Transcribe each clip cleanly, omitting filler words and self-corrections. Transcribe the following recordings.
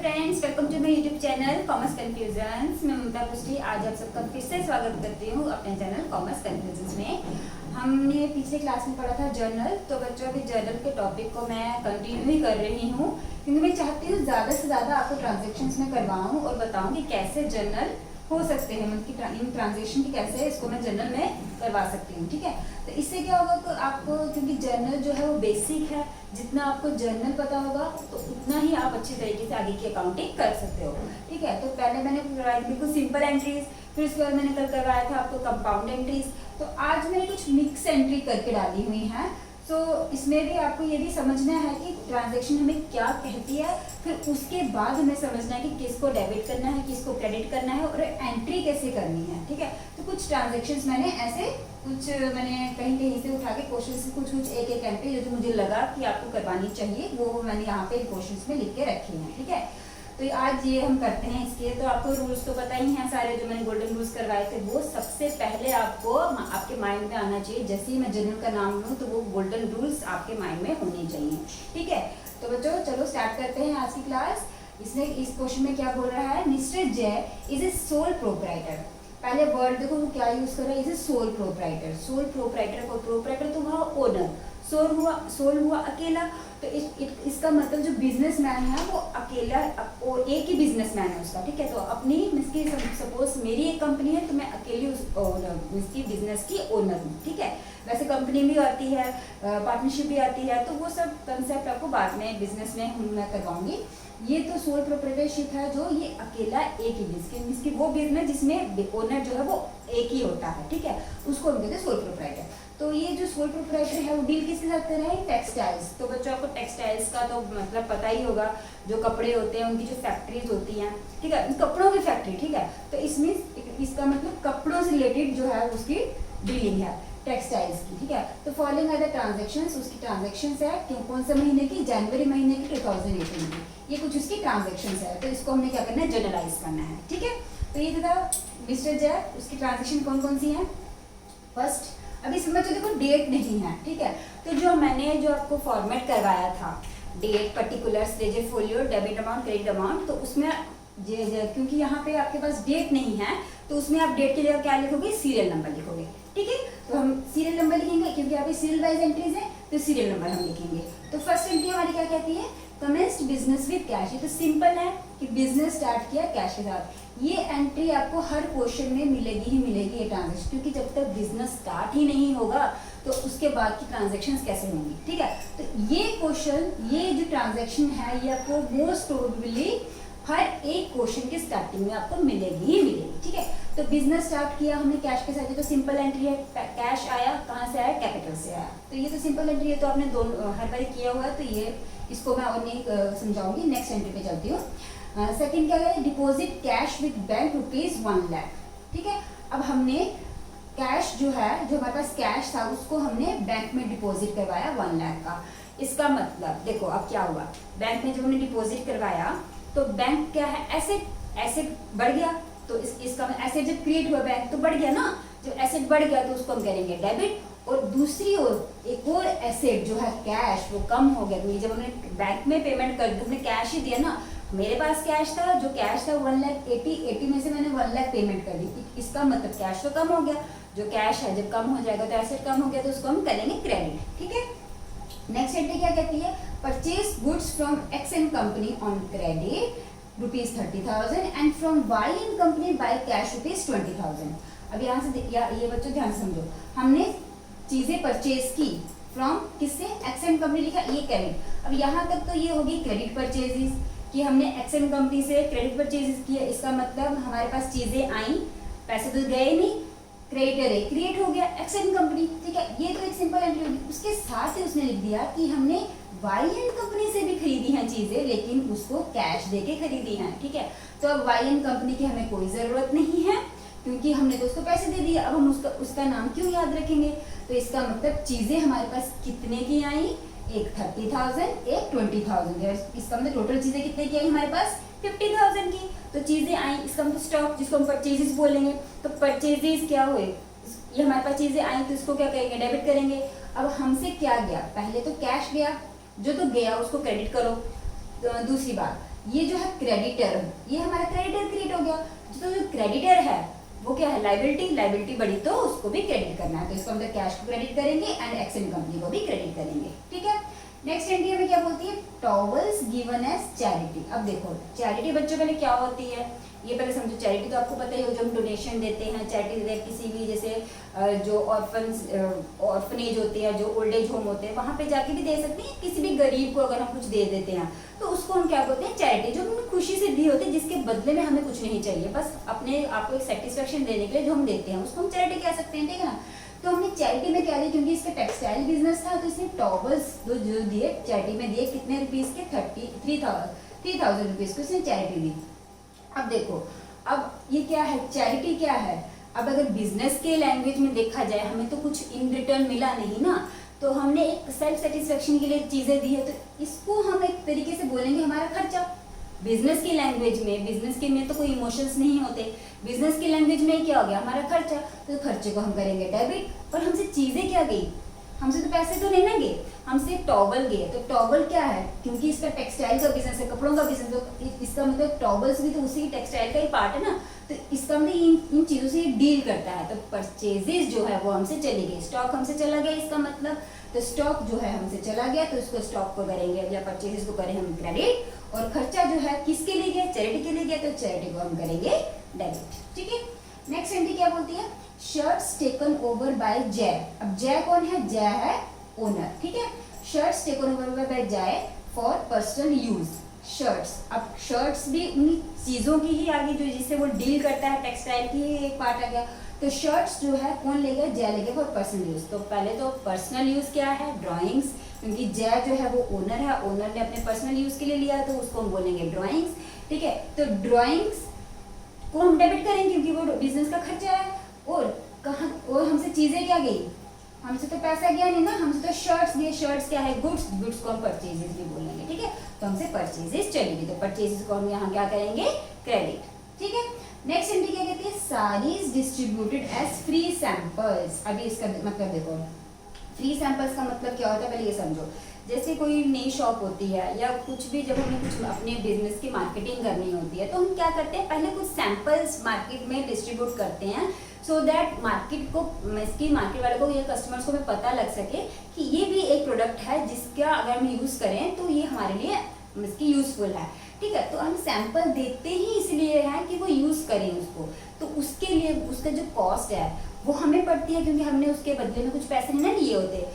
Friends, welcome to my YouTube channel commerce confusions. मैं ममता पुष्टि आज आप सबका फिर से स्वागत करती हूँ अपने चैनल कॉमर्स कंफ्यूजन्स में। हमने पिछले क्लास में पढ़ा था जर्नल, तो बच्चों अभी जर्नल के टॉपिक को मैं कंटिन्यू ही कर रही हूँ क्योंकि मैं चाहती हूँ ज़्यादा से ज़्यादा आपको ट्रांजेक्शन्स में करवाऊँ और बताऊँ कि कैसे जर्नल हो सकते हैं, मतलब इन ट्रांजेक्शन की कैसे इसको मैं जर्नल में करवा सकती हूँ। ठीक है, तो इससे क्या होगा कि आपको, क्योंकि जर्नल जो है वो बेसिक है, जितना आपको जर्नल पता होगा तो उतना ही आप अच्छी तरीके से आगे की अकाउंटिंग कर सकते हो। ठीक है, तो पहले मैंने करवाई बिल्कुल सिंपल एंट्रीज, फिर उसके बाद मैंने कल करवाया था आपको कंपाउंड एंट्रीज। तो आज मैंने कुछ मिक्स एंट्री करके डाली हुई है। तो इसमें भी आपको ये भी समझना है कि ट्रांजैक्शन हमें क्या कहती है, फिर उसके बाद हमें समझना है कि किसको डेबिट करना है, किसको क्रेडिट करना है और एंट्री कैसे करनी है। ठीक है, तो कुछ ट्रांजैक्शंस मैंने ऐसे मैंने कहीं कहीं से उठा के क्वेश्चन से कुछ एक एक एंट्री जो मुझे लगा कि आपको करवानी चाहिए वो मैंने यहाँ पे क्वेश्चन में लिख के रखी है। ठीक है, तो आज ये हम करते हैं इसके। तो आपको रूल्स तो पता ही हैं सारे, जो मैंने गोल्डन रूल्स करवाए थे वो सबसे पहले आपको आपके माइंड में आना चाहिए। जैसे ही मैं जर्नल का नाम लूँ तो वो गोल्डन रूल्स आपके माइंड में होने चाहिए। ठीक है, तो बच्चों चलो स्टार्ट करते हैं आज की क्लास। इसने इस क्वेश्चन में क्या बोल रहा है, मिस्टर जय इज ए सोल प्रोप्राइटर। पहले वर्ड देखो वो क्या यूज कर रहा है, is a sole proprietor. Sole proprietor को प्रोप्राइटर तो हुआ ओनर, सोल हुआ अकेला। तो इसका मतलब जो बिजनेसमैन है वो अकेला, एक ही बिजनेसमैन है उसका। ठीक है, तो अपनी इसकी सपोज मेरी एक कंपनी है तो मैं अकेली उस इसकी बिजनेस की ओनर हूँ। ठीक है, वैसे कंपनी भी आती है, पार्टनरशिप भी आती है, तो वो सब कंसेप्ट आपको बाद में बिजनेस में मैं करवाऊंगी। ये तो सोल प्रोप्राइटरशिप है जो ये अकेला एक ही इसकी वो बिजनेस जिसमें ओनर जो है वो एक ही होता है। ठीक है, उसको हम कहते हैं सोल प्रोप्राइटर। तो ये जो सोल प्रोप्राइटर है वो डील किसके साथ कर रहा है, टेक्सटाइल्स। तो बच्चों आपको टेक्सटाइल्स का तो मतलब पता ही होगा, जो कपड़े होते हैं उनकी जो फैक्ट्रीज होती हैं। ठीक है, कपड़ों की फैक्ट्री। ठीक है, तो इसमें इसका मतलब कपड़ों से रिलेटेड जो है उसकी डीलिंग है टेक्सटाइल्स की। ठीक है, तो फॉलोइंग आर द ट्रांजेक्शंस, उसकी ट्रांजेक्शंस है क्यों, कौन से महीने की, जनवरी महीने की 2018 की। ये कुछ उसकी ट्रांजेक्शंस है, तो इसको हमने क्या करना है, जर्नलाइज करना है। ठीक है, तो ये था मिस्टर जय, उसकी ट्रांजेक्शन कौन कौन सी है। फर्स्ट, अभी समझो देखो डेट नहीं है। ठीक है, तो जो मैंने जो आपको फॉर्मेट करवाया था, date, particulars, ledger folio, debit amount, credit amount, तो उसमें क्योंकि यहाँ पे आपके पास डेट नहीं है तो उसमें आप डेट की जगह क्या लिखोगे, सीरियल नंबर लिखोगे। ठीक है, तो हम सीरियल नंबर लिखेंगे क्योंकि यहाँ पे सीरियल वाइज एंट्रीज है, तो सीरियल नंबर हम लिखेंगे। तो फर्स्ट एंट्री हमारी क्या कहती है, कमेंस्ड बिजनेस विद कैश। ये तो सिंपल है कि बिजनेस स्टार्ट किया कैश के साथ। ये एंट्री आपको हर क्वेश्चन में मिलेगी ही मिलेगी ये ट्रांजेक्शन, क्योंकि जब तक बिजनेस स्टार्ट ही नहीं होगा तो उसके बाद की ट्रांजेक्शन्स कैसे होंगी। ठीक है, तो ये क्वेश्चन, ये जो ट्रांजेक्शन है ये आपको मोस्ट प्रोबेबली हर एक क्वेश्चन के स्टार्टिंग में आपको मिलेगी ही मिलेगी। ठीक है, तो बिजनेस स्टार्ट किया हमने कैश के साथ, ये तो सिंपल एंट्री है। कैश आया कहाँ से आया, कैपिटल से आया, तो ये तो सिंपल एंट्री है, तो आपने दोनों हर बार किया हुआ है, तो ये इसको मैं और नहीं समझाऊंगी। नेक्स्ट एंट्री पे चलती हूँ। सेकंड क्या है, deposit cash with bank ₹1 lakh. ठीक है, अब हमने कैश जो है, जो हमारे पास कैश था उसको हमने बैंक में डिपॉजिट करवाया 1 लाख का। इसका मतलब देखो अब क्या हुआ, बैंक में जब हमने डिपॉजिट करवाया तो बैंक क्या है, एसेट बढ़ गया। तो इसका एसेट जब क्रिएट हुआ बैंक तो बढ़ गया ना, जब एसेट बढ़ गया तो उसको हम करेंगे डेबिट। और दूसरी ओर एक और एसेट जो है कैश, वो कम हो गया। तो जब हमने बैंक में पेमेंट कर दी, हमने कैश ही दिया ना, मेरे पास कैश था, जो कैश था 1,80,80 में से मैंने 1 लाख पेमेंट कर दी। इसका मतलब कैश तो कम हो गया, जो कैश है जब कम हो जाएगा तो एसेट कम हो गया, तो उसको हम करेंगे क्रेडिट। ठीक है, नेक्स्ट एंट्री क्या कहती है, purchase goods from X and company on credit ₹30,000 and from Y and company by cash ₹20,000। अब यहाँ से ये बच्चों ध्यान से समझो, हमने चीजें परचेज की फ्रॉम किससे, एक्स एंड कंपनी लिखा, ये क्रेडिट। अब यहाँ तक तो ये होगी क्रेडिट परचेजेस कि हमने एक्स एंड कंपनी से क्रेडिट परचेजेस किया। इसका मतलब हमारे पास चीजें आई, पैसे तो गए नहीं, क्रेडिटर है, क्रिएट हो गया एक्स एंड कंपनी। ठीक है, ये तो एक सिंपल एंट्री होगी। उसके साथ ही उसने लिख दिया कि हमने वाई एंड कंपनी से भी खरीदी हैं चीजें, लेकिन उसको कैश देके खरीदी हैं। ठीक है, तो अब वाई एंड कंपनी की हमें कोई जरूरत नहीं है क्योंकि हमने तो उसको पैसे दे दिए। अब हम उसका नाम क्यों याद रखेंगे, तो इसका मतलब चीजें हमारे पास कितने की आई, एक 30,000, एक 20,000। इसका मतलब टोटल चीजें कितने की आई हमारे पास, 50,000 की। तो चीजें आई, इसका मतलब स्टॉक जिसको हम परचेजेस बोलेंगे। तो परचेजेस क्या हुए, ये हमारे पास चीजें आई तो इसको क्या करेंगे, डेबिट करेंगे। अब हमसे क्या गया, पहले तो कैश गया, जो तो गया उसको क्रेडिट करो। दूसरी बात, ये जो है क्रेडिटर, ये हमारा क्रेडिटर क्रिएट हो गया। तो जो क्रेडिटर है वो क्या है, लाइबिलिटी, लाइबिलिटी बढ़ी तो उसको भी क्रेडिट करना है, तो इसको हम लोग कैश को क्रेडिट करेंगे एंड एक्सचेंज कंपनी को भी क्रेडिट करेंगे, ठीक है। नेक्स्ट एंट्री हमें क्या बोलती है, टॉवल्स गिवन एज चैरिटी। अब देखो चैरिटी बच्चों पहले क्या होती है ये पहले समझो। चैरिटी तो आपको पता ही हो, जो हम डोनेशन देते हैं, चैरिटी देते हैं किसी भी, जैसे जो ऑर्फनेज होते हैं, जो ओल्ड एज होम होते हैं, वहाँ पे जाके भी दे सकते हैं। किसी भी गरीब को अगर हम कुछ दे देते हैं तो उसको हम क्या बोलते हैं, चैरिटी, जो हमें खुशी से दी होती है, जिसके बदले में हमें कुछ नहीं चाहिए, बस अपने आपको एक सेटिस्फेक्शन देने के लिए जो हम देते हैं उसको हम चैरिटी कह सकते हैं, ठीक है ना। तो हमने चैरिटी में क्या दिया, क्योंकि इसका टेक्सटाइल बिजनेस था तो इसने टॉवल्स जो दिए चैरिटी में दिए, कितने रुपीज के, 3,000 रुपीज को इसने चैरिटी दी। अब देखो, अब ये क्या है, चैरिटी क्या है। अब अगर बिजनेस के लैंग्वेज में देखा जाए, हमें तो कुछ इन रिटर्न मिला नहीं ना, तो हमने एक सेल्फ सेटिस्फेक्शन के लिए चीजें दी है, तो इसको हम एक तरीके से बोलेंगे हमारा खर्चा। बिजनेस की लैंग्वेज में, बिजनेस के में तो कोई इमोशंस नहीं होते, बिजनेस की लैंग्वेज में क्या हो गया, हमारा खर्चा, तो खर्चे को हम करेंगे डेबिट। और हमसे चीजें क्या गई, हमसे तो पैसे तो नहीं ना गए, हमसे टॉवल गए। तो टॉवल क्या है, क्योंकि इसका टेक्सटाइल का बिजनेस है, कपड़ों का बिजनेस, तो इसका मतलब टॉवल्स भी तो उसी टेक्सटाइल का ही पार्ट है ना, तो इसका मतलब इन चीजों से डील करता है। तो परचेजेस जो है वो हमसे चली गई, स्टॉक हमसे चला गया, इसका मतलब तो स्टॉक जो है हमसे चला गया, तो इसको स्टॉक को करेंगे या परचेजेस को करें हम क्रेडिट, और खर्चा जो है किसके लिए गया, चैरिटी के लिए गया, तो चैरिटी को हम करेंगे डेबिट, ठीक है। नेक्स्ट एंट्री क्या बोलती है, शर्ट्स टेकन ओवर बाय जय। अब जय कौन है, जय है ओनर, ठीक है। शर्ट्स टेकन ओवर बाय जय फॉर पर्सनल यूज। शर्ट्स, अब शर्ट्स भी उन चीजों की ही आगे जो जिससे वो डील करता है, टेक्सटाइल की एक पार्ट आ गया। तो शर्ट्स जो है कौन लेगा, जय लेगा फॉर पर्सनल यूज। तो पहले तो पर्सनल यूज क्या है, ड्राइंग्स, क्योंकि जय जो है वो ओनर है, ओनर ने अपने पर्सनल यूज के लिए लिया है, तो उसको हम बोलेंगे ड्राइंग्स, ठीक है। तो ड्राइंग्स को हम डेबिट करेंगे क्योंकि वो बिजनेस का खर्चा है। और कहाँ, और हमसे चीजें क्या गई, हमसे तो पैसा गया नहीं ना, हमसे तो शर्ट्स गए, शर्ट्स क्या है, गुड्स, गुड्स को हम परचेजेस भी बोलेंगे, ठीक है। तो हमसे परचेजेस चलेगी, तो परचेजेस को हम यहाँ क्या करेंगे, क्रेडिट, ठीक है। नेक्स्ट एंट्री क्या कहती है, saris distributed as free samples. अभी इसका मतलब देखो, फ्री सैंपल्स का मतलब क्या होता है पहले ये समझो। जैसे कोई नई शॉप होती है या कुछ भी, जब हमें कुछ अपने बिजनेस की मार्केटिंग करनी होती है तो हम क्या करते हैं, पहले कुछ सैंपल्स मार्केट में डिस्ट्रीब्यूट करते हैं, सो दैट मार्केट को, इसकी मार्केट वाले को या कस्टमर्स को भी पता लग सके कि ये भी एक प्रोडक्ट है जिसका अगर हम यूज करें तो ये हमारे लिए इसकी यूजफुल है, ठीक है। तो हम सैंपल देते ही इसलिए है कि वो यूज करें उसको, तो उसके लिए उसका जो कॉस्ट है वो हमें पड़ती है, क्योंकि हमने उसके बदले में कुछ पैसे नहीं ना लिए होते।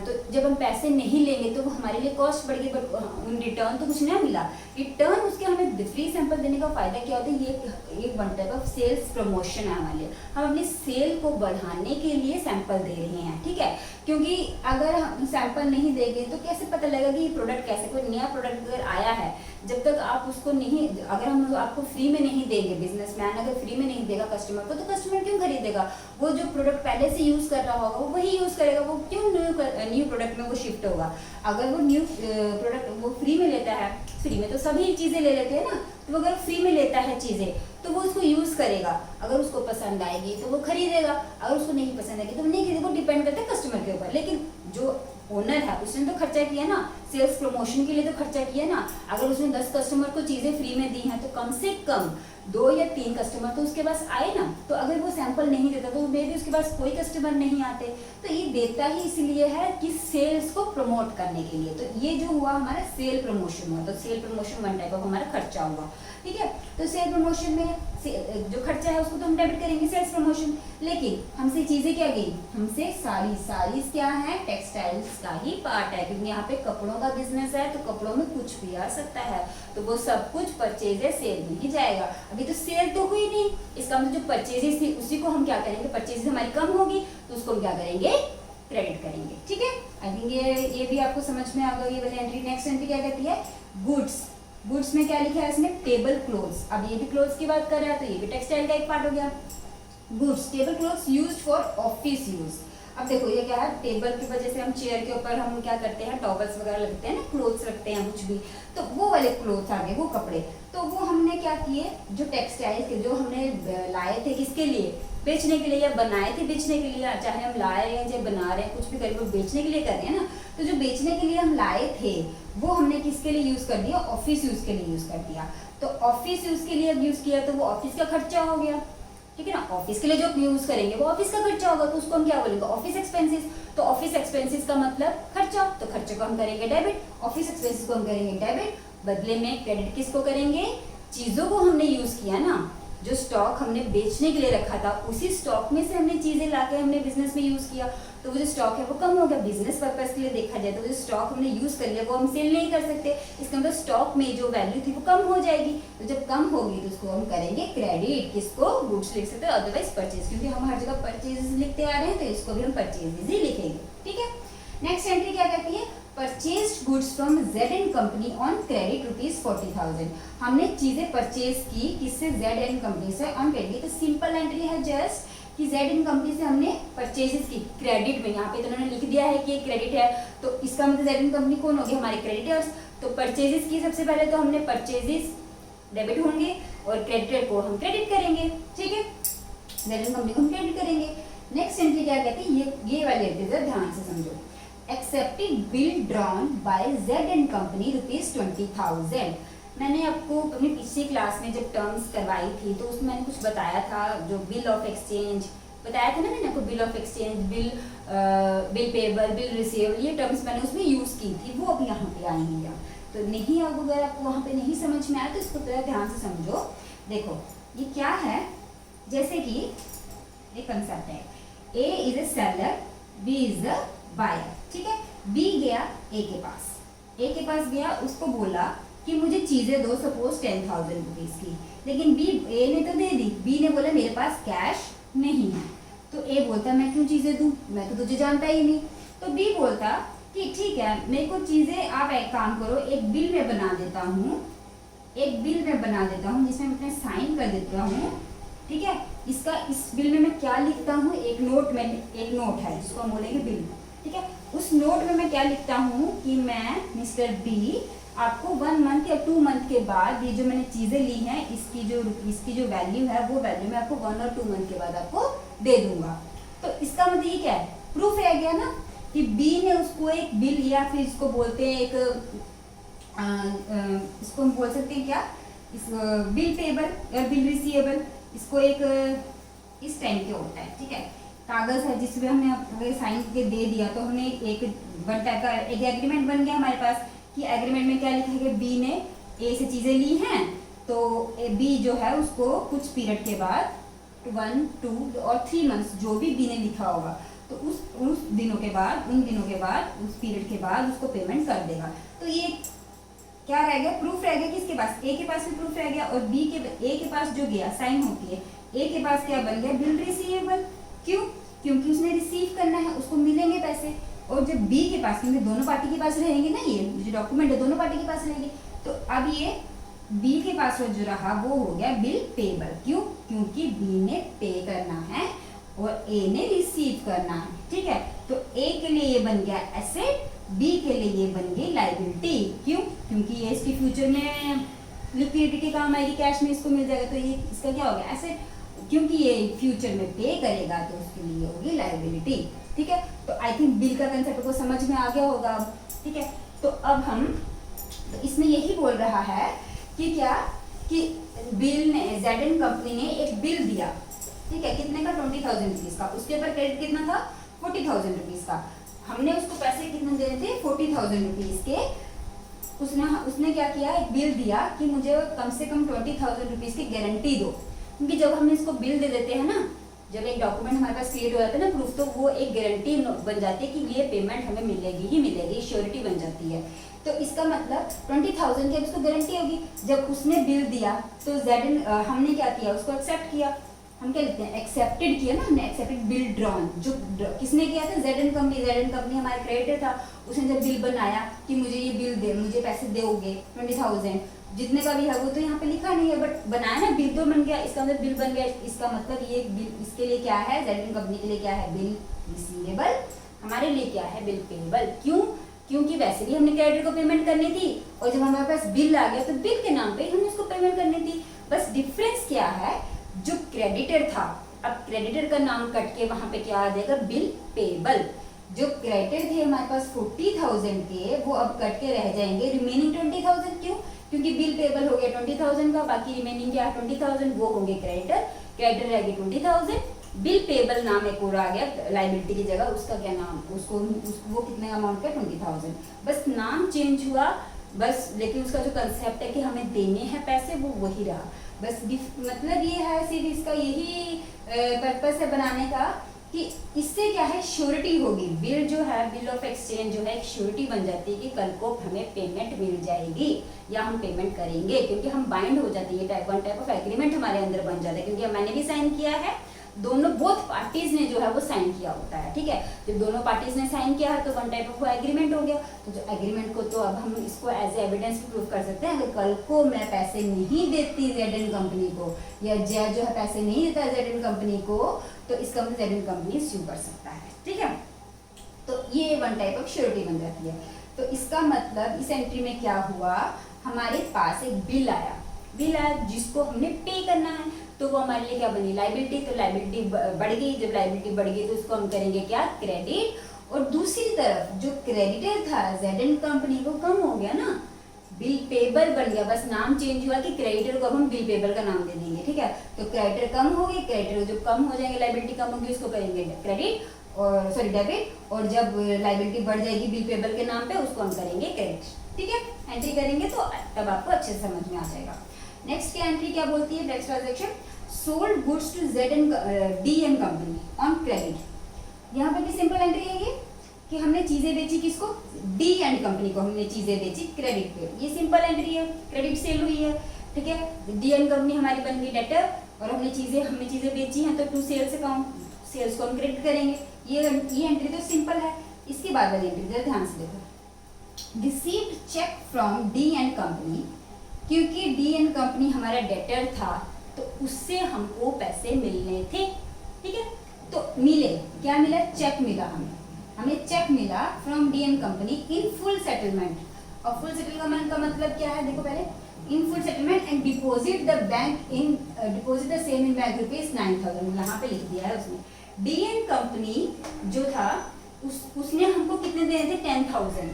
तो जब हम पैसे नहीं लेंगे तो वो हमारे लिए कॉस्ट बढ़ गई, बट उन रिटर्न तो कुछ नहीं मिला। रिटर्न उसके हमें फ्री सैंपल देने का फायदा क्या होता है, ये एक one type of sales promotion है हमारे लिए। हम अपनी सेल को बढ़ाने के लिए सैंपल दे रहे हैं, ठीक है। क्योंकि अगर हम सैंपल नहीं देंगे तो कैसे पता लगेगा कि ये प्रोडक्ट कैसे, कोई नया प्रोडक्ट अगर आया है, जब तक आप उसको नहीं, अगर हम आपको फ्री में नहीं देंगे, बिजनेसमैन अगर फ्री में नहीं देगा कस्टमर को, तो कस्टमर क्यों खरीदेगा। वो जो प्रोडक्ट पहले से यूज कर रहा होगा वो वही यूज करेगा, वो क्यों न्यू प्रोडक्ट में वो शिफ्ट होगा। अगर वो न्यू प्रोडक्ट वो फ्री में लेता है, फ्री में तो सभी चीजें ले लेते हैं ना, तो अगर फ्री में लेता है चीजें तो वो उसको यूज करेगा, अगर उसको पसंद आएगी तो वो खरीदेगा, अगर उसको नहीं पसंद आएगी तो वो नहीं खरीदेगा। वो डिपेंड करता है कस्टमर के ऊपर। लेकिन जो ओनर है उसने तो खर्चा किया ना, सेल्स प्रमोशन के लिए तो खर्चा किया ना। अगर उसने 10 कस्टमर को चीजें फ्री में दी हैं तो कम से कम 2 या 3 कस्टमर तो उसके पास आए ना। तो अगर वो सैंपल नहीं देता तो मे भी उसके पास कोई कस्टमर नहीं आते। तो ये देता ही इसलिए है कि सेल्स को प्रमोट करने के लिए। तो ये जो हुआ हमारा सेल प्रमोशन हुआ, तो sale promotion one type of हमारा खर्चा हुआ, ठीक है। तो सेल प्रमोशन में जो खर्चा है उसको तो हम डेबिट करेंगे, सेल्स प्रमोशन। लेकिन हमसे चीजें क्या गई, हमसे साड़ीज क्या है, टेक्सटाइल्स का ही पार्ट है, क्योंकि यहाँ पे कपड़ों का बिजनेस है तो कपड़ों में कुछ भी आ सकता है, तो वो सब कुछ परचेज है, सेल में ही जाएगा। अभी तो सेल तो हुई नहीं, इसका मतलब जो परचेजेस थी उसी को हम क्या करेंगे, परचेजेस हमारी कम होगी तो उसको हम क्या करेंगे, क्रेडिट करेंगे, ठीक है। आई थिंक ये भी आपको समझ में आ गई ये वाली एंट्री। नेक्स्ट एंट्री क्या कहती है, गुड्स। गुड्स में क्या लिखा है इसमें, टेबल क्लोथ्स। अब ये भी क्लोथ्स की बात कर रहा है तो ये भी टेक्सटाइल का एक पार्ट हो गया। Goods, table clothes used for office use. अब देखो ये क्या है, टेबल की वजह से हम चेयर के ऊपर हम क्या करते हैं, टॉवल्स वगैरह लगते हैं ना, क्लोथ्स रखते हैं कुछ भी, तो वो वाले क्लोथ्स आ गए, वो कपड़े। तो वो हमने क्या किए, जो टेक्सटाइल के जो हमने लाए थे किसके लिए, बेचने के लिए, या बनाए थे बेचने के लिए, चाहे हम लाए हैं चाहे बना रहे हैं कुछ भी करें, वो बेचने के लिए कर रहे हैं ना। तो जो बेचने के लिए हम लाए थे वो हमने किसके लिए यूज कर दिया, ऑफिस यूज के लिए यूज कर दिया। तो ऑफिस यूज के लिए यूज किया तो वो ऑफिस का खर्चा हो गया, ठीक है ना। ऑफिस के लिए जो यूज करेंगे वो ऑफिस का खर्चा होगा, तो उसको हम क्या बोलेंगे, ऑफिस एक्सपेंसेस। तो ऑफिस एक्सपेंसेस का मतलब खर्चा, तो खर्चे को हम करेंगे डेबिट, ऑफिस एक्सपेंसेस को हम करेंगे डेबिट। बदले में क्रेडिट किसको करेंगे, चीजों को हमने यूज किया ना, जो स्टॉक हमने बेचने के लिए रखा था उसी स्टॉक में से हमने चीजें लाके हमने बिजनेस में यूज किया, तो वो जो स्टॉक है वो कम हो गया। बिजनेस पर्पस के लिए देखा जाए तो जो स्टॉक हमने यूज कर लिया वो हम सेल नहीं कर सकते, इसका मतलब स्टॉक में जो वैल्यू थी वो कम हो जाएगी। तो जब कम होगी तो उसको हम करेंगे क्रेडिट, किसको, गुड्स लिख सकते हैं, अदरवाइज परचेज, क्योंकि हम हर जगह परचेज लिखते आ रहे हैं तो इसको भी हम परचेज ही लिखेंगे, ठीक है। नेक्स्ट एंट्री क्या कहती है, purchased goods from Z&N company on credit ₹40,000। हमने चीजें परचेज की किससे, Z&N कंपनी से ऑन क्रेडिट। तो सिंपल एंट्री है जस्ट कि Z&N कंपनी से हमने परचेजेस की क्रेडिट में, यहाँ पे तो उन्होंने लिख दिया है कि क्रेडिट है, तो इसका मतलब Z&N कंपनी कौन होगी, हमारे क्रेडिटर्स। तो परचेजेस की सबसे पहले तो हमने परचेजेस डेबिट होंगे और क्रेडिटर को हम क्रेडिट करेंगे, ठीक है, Z&N कंपनी को हम क्रेडिट करेंगे। नेक्स्ट एंट्री क्या कहती है, ये वाली एंट्री ध्यान से समझो। Accepted bill drawn by Z&N company ₹20,000। मैंने आपको अपनी पिछली क्लास में जब टर्म्स करवाई थी तो उसमें मैंने कुछ बताया था, जो बिल ऑफ एक्सचेंज बताया था ना मैंने आपको, bill of exchange, bill payable, bill receivable, ये टर्म्स मैंने उसमें यूज की थी, वो अब यहाँ पे आई हैं। तो नहीं, अब अगर आपको वहाँ पे नहीं समझ में आया तो इसको थोड़ा ध्यान से समझो। देखो ये क्या है, जैसे कि एक कंसेप्ट है, A is a seller, B is a buyer, ठीक है। B गया A के पास गया, उसको बोला कि मुझे चीजें दो, सपोज 10,000 रुपीज की, लेकिन A ने तो दे दी, B ने बोला मेरे पास कैश नहीं है। तो A बोलता मैं क्यों चीजें दूं, मैं तो तुझे जानता ही नहीं। तो B बोलता कि ठीक है, मेरे को चीजें, आप एक काम करो, एक बिल में बना देता हूँ जिसमें मैं अपने साइन कर देता हूँ, ठीक है। इस बिल में मैं क्या लिखता हूँ, एक नोट है जिसको हम बोलेंगे बिल, ठीक है। उस नोट में मैं क्या लिखता हूँ कि मैं मिस्टर बी आपको 1 मंथ या 2 मंथ के बाद ये जो मैंने चीजें ली हैं इसकी जो वैल्यू है वो वैल्यू मैं आपको 1 और 2 मंथ के बाद आपको दे दूंगा। तो इसका मतलब ये क्या है, प्रूफ है गया ना कि बी ने उसको एक बिल, या फिर इसको बोलते हैं एक इसको हम बोल सकते हैं क्या, इस बिल पेबल या बिल रिसीवेबल, इसको एक इस टाइम के होता है, ठीक है। कागज है जिसमें हमने साइन के दे दिया तो हमने एक वन टाइप का एक एग्रीमेंट बन गया हमारे पास, कि एग्रीमेंट में क्या लिखा है कि बी ने ए से चीजें ली हैं, तो बी जो है उसको कुछ पीरियड के बाद 1, 2 और 3 मंथ्स जो भी बी ने लिखा होगा, तो उन दिनों के बाद उस पीरियड के बाद उसको पेमेंट कर देगा। तो ये क्या रह गया, प्रूफ रह गया किसके पास, ए के पास भी प्रूफ रह गया, और ए के पास जो गया साइन होती है, ए के पास क्या बन गया, बिल रिसीवेबल। क्यों, क्योंकि उसने रिसीव करना है, उसको मिलेंगे पैसे। और जब बी के पास, क्योंकि दोनों पार्टी के पास रहेंगे ना, ये जो डॉक्यूमेंट है दोनों पार्टी के पास रहेंगे, तो अब ये बी के पास जो रहा वो हो गया बिल पेबल। क्यों, क्योंकि बी ने पे करना है और ए ने रिसीव करना है, ठीक है। तो ए के लिए ये बन गया एसेट, बी के लिए ये बन गई लायबिलिटी। क्यों, क्योंकि ये इसके फ्यूचर में लिक्विडिटी के काम आएगी, कैश में इसको मिल जाएगा, तो ये इसका क्या हो गया, एसेट। क्योंकि ये फ्यूचर में पे करेगा तो उसके लिए होगी लायबिलिटी, ठीक है। तो आई थिंक बिल का कंसेप्ट को समझ में आ गया होगा, ठीक है। तो अब हम, तो इसमें यही बोल रहा है कि क्या, कि बिल ने, Z&N कंपनी ने एक बिल दिया, ठीक है, कितने का, 20,000 रुपीज का, उसके ऊपर क्रेडिट कितना था, 40,000 रुपीज का। हमने उसको पैसे कितने देने थे, 40,000 रुपीज के। उसने क्या किया, एक बिल दिया कि मुझे कम से कम 20,000 रुपीज की गारंटी दो, क्योंकि जब हम इसको बिल दे देते हैं ना, जब एक डॉक्यूमेंट हमारे पास क्रिएट हो जाता है ना प्रूफ, तो वो एक गारंटी बन जाती है कि ये पेमेंट हमें मिलेगी ही मिलेगी, श्योरिटी बन जाती है। तो इसका मतलब 20,000 की अब उसको गारंटी होगी। जब उसने बिल दिया तो Z&N हमने क्या किया, उसको एक्सेप्ट किया। हम क्या लिखते हैं, एक्सेप्टेड किया ना हमने, एक्सेप्टेड बिल ड्रॉन। जो किसने किया था, Z&N कंपनी हमारे क्रेडिटर था। उसने जब बिल बनाया कि मुझे ये बिल दे, मुझे पैसे दोगे 20,000, जितने का भी है वो तो यहाँ पे लिखा नहीं है, बट बनाया ना, बिल तो बन गया, इसका मतलब बिल बन गया। इसका मतलब ये बिल, इसके लिए क्या है, Z&N कंपनी के लिए क्या है, बिल रिसीवेबल, हमारे लिए क्या है, बिल पेबल। क्यों, क्योंकि वैसे भी हमने क्रेडिटर को पेमेंट करनी थी, और जब हमारे पास बिल आ गया तो बिल के नाम पे हमने उसको पेमेंट करनी थी। बस डिफरेंस क्या है, जो क्रेडिटर था, अब क्रेडिटर का नाम कट के वहां पे क्या आ जाएगा, बिल पेबल। जो क्रेडिटर थे हमारे पास 40,000 के, वो अब कट के रह जाएंगे रिमेनिंग 20,000। क्यों? क्योंकि बिल पेबल हो गया 20,000 का, बाकी रिमेनिंग क्या 20,000 वो होंगे क्रेडिटर। क्रेडिटर रहेगी 20,000, बिल पेबल नाम एक और आ गया लाइबिलिटी की जगह, उसका क्या नाम, वो कितने अमाउंट का 20,000, बस नाम चेंज हुआ बस, लेकिन उसका जो कंसेप्ट है कि हमें देने हैं पैसे वो वही रहा। बस मतलब ये है, सिर्फ इसका यही पर्पस है बनाने का कि इससे क्या है, श्योरिटी होगी। बिल जो है, बिल ऑफ एक्सचेंज जो है एक श्योरिटी बन जाती है कि कल को हमें पेमेंट मिल जाएगी या हम पेमेंट करेंगे, क्योंकि हम बाइंड हो जाते हैं, टाइप ऑफ एग्रीमेंट हमारे अंदर बन जाता है, क्योंकि मैंने भी साइन किया है, दोनों बोथ पार्टीज ने जो है वो साइन किया होता है। ठीक है, जब दोनों पार्टीज ने साइन किया है तो वन टाइप ऑफ एग्रीमेंट हो गया। तो जो एग्रीमेंट को तो अब हम इसको एज एविडेंस प्रूव कर सकते हैं। अगर कल को मैं पैसे नहीं देती जेडन कंपनी को, या जय जो है पैसे नहीं देता जेडन कंपनी को, तो इस कंपनी जेडन कंपनी स्यू कर सकता है। ठीक है, तो ये वन टाइप ऑफ श्योरिटी बन जाती है। तो इसका मतलब इस एंट्री में क्या हुआ, हमारे पास एक बिल आया जिसको हमने पे करना है, तो वो हमारे लिए क्या बनी, लाइबिलिटी। तो लाइबिलिटी बढ़ गई, जब लाइबिलिटी बढ़ गई तो उसको हम करेंगे क्या, क्रेडिट। और दूसरी तरफ जो क्रेडिटर था जेडन कंपनी को कम हो गया ना, बिल पेबल बन गया, बस नाम चेंज हुआ कि क्रेडिटर को अब हम बिल पेबल का नाम दे देंगे। ठीक है, तो क्रेडिटर कम हो गए, क्रेडिटर जब कम हो जाएंगे, लाइबिलिटी कम होगी, उसको करेंगे क्रेडिट और सॉरी डेबिट, और जब लाइबिलिटी बढ़ जाएगी बिल पेबल के नाम पे उसको हम करेंगे क्रेडिट। ठीक है, एंट्री करेंगे तो तब आपको अच्छे से समझ में आ जाएगा। नेक्स्ट की एंट्री क्या बोलती है, next transaction, sold goods to D N company on credit. यहाँ पे भी सिंपल एंट्री है ये कि हमने चीजें बेची, किसको, डी एंड कंपनी को हमने चीजें बेची क्रेडिट पे। ये सिंपल एंट्री है, क्रेडिट सेल हुई है। ठीक है, डी एंड कंपनी हमारी बन गई डेटर, और हमने चीजें बेची हैं, तो टू सेल्स अकाउंट, सेल्स को हम क्रेडिट करेंगे। ये एंट्री तो सिंपल है। इसके बाद वाली एंट्री ध्यान से देखो, received cheque from D and company, क्योंकि डी एंड कंपनी हमारा डेटर था तो उससे हमको पैसे मिलने थे। ठीक है, तो मिले, क्या मिला, चेक मिला, हमें चेक मिला from D and company in full settlement. और फुल सेटलमेंट का मतलब क्या है, देखो पहले, in full settlement and deposit the bank in deposit the same in bank rupees 9,000, यहाँ पे लिख दिया है उसने। डी एंड कंपनी जो था उसने हमको कितने देने थे, 10,000।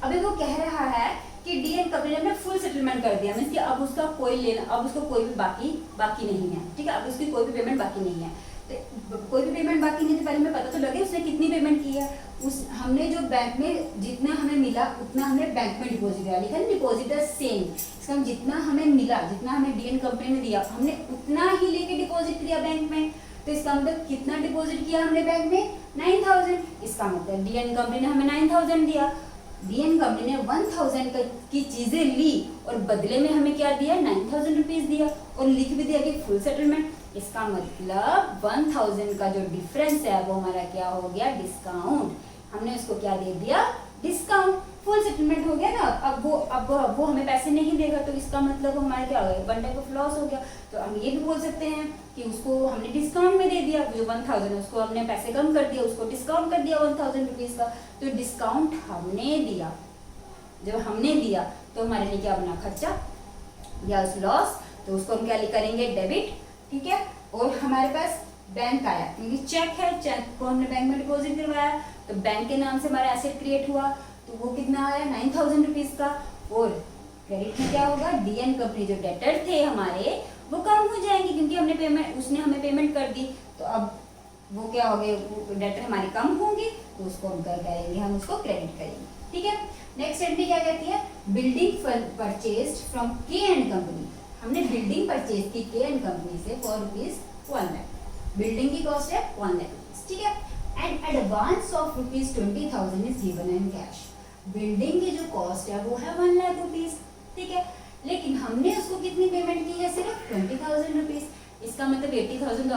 अभी वो कह रहा है कि डी एंड कंपनी ने फुल सेटलमेंट कर दिया, मींस कि अब उसका कोई लेना, अब उसको कोई भी बाकी नहीं है। ठीक है, अब उसकी कोई भी पेमेंट बाकी नहीं है। तो कोई भी पेमेंट बाकी नहीं, तो पहले हमें पता तो लगे उसने कितनी पेमेंट की है। हमने जो बैंक में जितना हमें मिला उतना हमने बैंक में डिपॉजिट किया, लिखा है डिपॉजिट सेम। इसका जितना हमें मिला, जितना हमें डी एंड कंपनी ने दिया, हमने उतना ही लेके डिपॉजिट किया बैंक में। तो इसका मतलब कितना डिपॉजिट किया हमने बैंक में, 9,000। इसका मतलब डी एंड कंपनी ने हमें 9,000 दिया, डी एंड कंपनी ने 1,000 की चीजें ली और बदले में हमें क्या दिया, 9,000 रुपीज दिया, और लिख भी दिया कि फुल सेटलमेंट। इसका मतलब 1,000 का जो डिफरेंस है वो हमारा क्या हो गया, डिस्काउंट। हमने उसको क्या दे दिया, डिस्काउंट। फुल सेटलमेंट हो गया ना, अब वो हमें पैसे नहीं देगा, तो इसका मतलब हमारा क्या हो गया, वन टाइप ऑफ लॉस हो गया। तो हम ये भी बोल सकते हैं कि उसको हमने डिस्काउंट में दे दिया, जो 1,000 है उसको हमने पैसे कम कर दिया, उसको डिस्काउंट कर दिया 1,000 रुपीज का। तो डिस्काउंट हमने दिया, जब हमने दिया तो हमारे लिए क्या बना, खर्चा या लॉस, तो उसको हम क्या करेंगे, डेबिट। ठीक है, और हमारे पास बैंक आया, क्योंकि चेक है, चेक को हमने बैंक में डिपॉजिट करवाया, तो बैंक के नाम से हमारा एसेट क्रिएट हुआ, तो वो कितना आया, 9,000 रुपीज का। और क्रेडिट में क्या होगा, डी एंड कंपनी जो डेटर थे हमारे वो कम हो जाएंगे, क्योंकि हमने पेमेंट, उसने हमें पेमेंट कर दी, तो अब वो क्या हो गए, डेटर हमारे कम होंगे, तो उसको हम क्या करेंगे, हम उसको क्रेडिट करेंगे। ठीक है, नेक्स्ट एंट्री क्या कहती है, बिल्डिंग परचेज्ड फ्रॉम के एंड कंपनी। हमने बिल्डिंग परचेज की के एंड कंपनी से फॉर ₹1 लाख। बिल्डिंग की कॉस्ट है 1 लाख रुपीज। ठीक है, and advance of ₹20,000 is given in cash. Building की जो कॉस्ट है वो है 1 लाख रुपीज। ठीक है, लेकिन हमने उसको कितनी पेमेंट की है, सिर्फ 20,000 रुपीज। इसका मतलब 80,000 तो